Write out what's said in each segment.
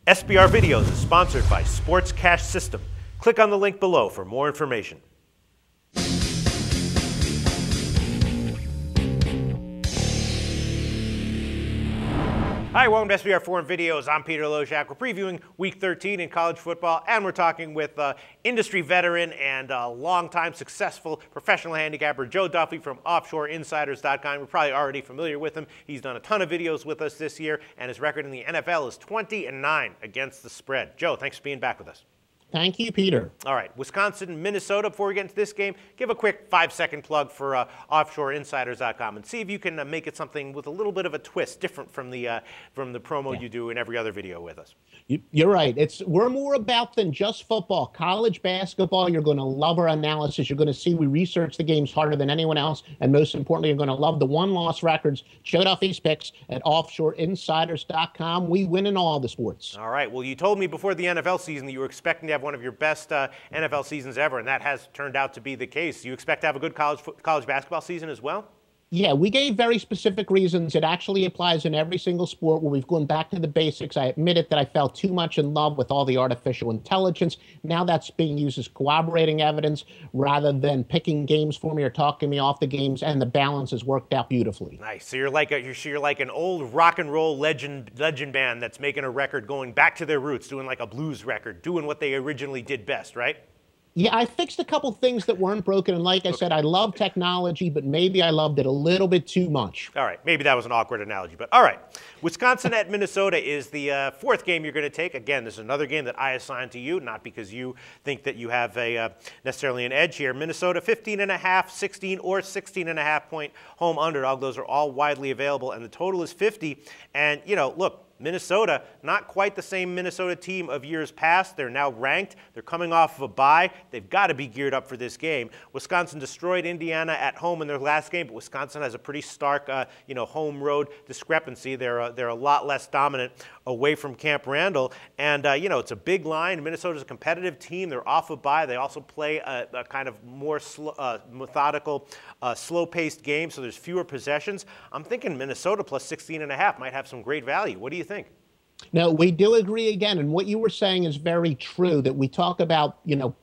SBR Videos is sponsored by Sports Cash System. Click on the link below for more information. Hi, welcome to SBR Forum Videos. I'm Peter Loshak. We're previewing Week 13 in college football, and we're talking with industry veteran and longtime successful professional handicapper Joe Duffy from OffshoreInsiders.com. You're probably already familiar with him. He's done a ton of videos with us this year, and his record in the NFL is 20-9 against the spread. Joe, thanks for being back with us. Thank you, Peter. All right, Wisconsin, Minnesota. Before we get into this game, give a quick 5-second plug for OffshoreInsiders.com and see if you can make it something with a little bit of a twist, different from the promo you do in every other video with us. You're right. We're more about than just football. College basketball, you're going to love our analysis. You're going to see we research the games harder than anyone else, and most importantly, you're going to love the one-loss records. Joe Duffy's picks at OffshoreInsiders.com. We win in all the sports. All right. Well, you told me before the NFL season that you were expecting to have one of your best NFL seasons ever, and that has turned out to be the case. You expect to have a good college basketball season as well? Yeah, we gave very specific reasons. It actually applies in every single sport where we've gone back to the basics. I admit it that I fell too much in love with all the artificial intelligence. Now that's being used as corroborating evidence rather than picking games for me or talking me off the games, and the balance has worked out beautifully. Nice. So you're like an old rock and roll legend band that's making a record going back to their roots, doing like a blues record, doing what they originally did best, right? Yeah, I fixed a couple things that weren't broken, and like I said, I love technology, but maybe I loved it a little bit too much. All right, maybe that was an awkward analogy, but all right. Wisconsin at Minnesota is the fourth game you're going to take. Again, this is another game that I assigned to you, not because you think that you have necessarily an edge here. Minnesota 15.5, 16, or 16.5 point home underdog. Those are all widely available, and the total is 50. And, you know, look, Minnesota, not quite the same Minnesota team of years past. They're now ranked. They're coming off of a bye. They've got to be geared up for this game. Wisconsin destroyed Indiana at home in their last game, but Wisconsin has a pretty stark, home road discrepancy. They're a lot less dominant away from Camp Randall, and it's a big line. Minnesota's a competitive team. They're off a bye. They also play a kind of more methodical, slow-paced game, so there's fewer possessions. I'm thinking Minnesota plus 16.5 might have some great value. What do you think? No, we do agree again, and what you were saying is very true, that we talk about, you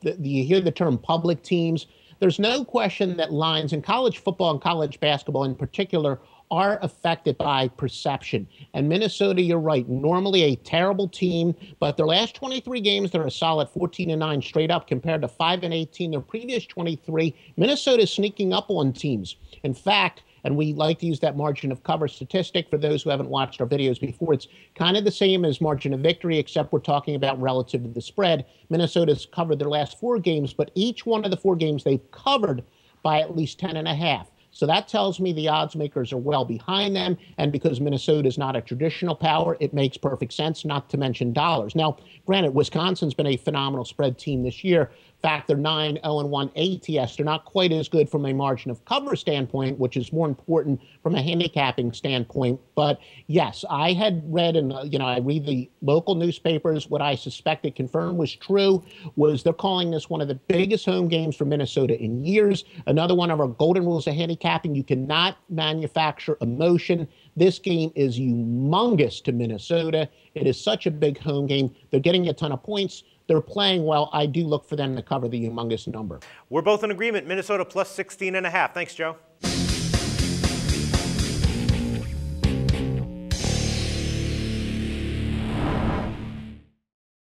hear the term public teams. There's no question that lines in college football and college basketball in particular are affected by perception. And Minnesota, you're right, normally a terrible team, but their last 23 games, they're a solid 14-9 straight up compared to 5-18 their previous 23. Minnesota is sneaking up on teams. In fact, and we like to use that margin of cover statistic for those who haven't watched our videos before. It's kind of the same as margin of victory, except we're talking about relative to the spread. Minnesota's covered their last 4 games, but each one of the 4 games they've covered by at least 10.5. So that tells me the odds makers are well behind them, and because Minnesota is not a traditional power, it makes perfect sense, not to mention dollars. Now, granted, Wisconsin's been a phenomenal spread team this year. In fact, they're 9-0-1 ATS. They're not quite as good from a margin of cover standpoint, which is more important from a handicapping standpoint. But yes, I had read, and I read the local newspapers. What I suspected confirmed was true was they're calling this one of the biggest home games for Minnesota in years. Another one of our golden rules of handicapping: you cannot manufacture emotion. This game is humongous to Minnesota. It is such a big home game. They're getting a ton of points. They're playing well. I do look for them to cover the humongous number. We're both in agreement. Minnesota plus 16.5. Thanks, Joe.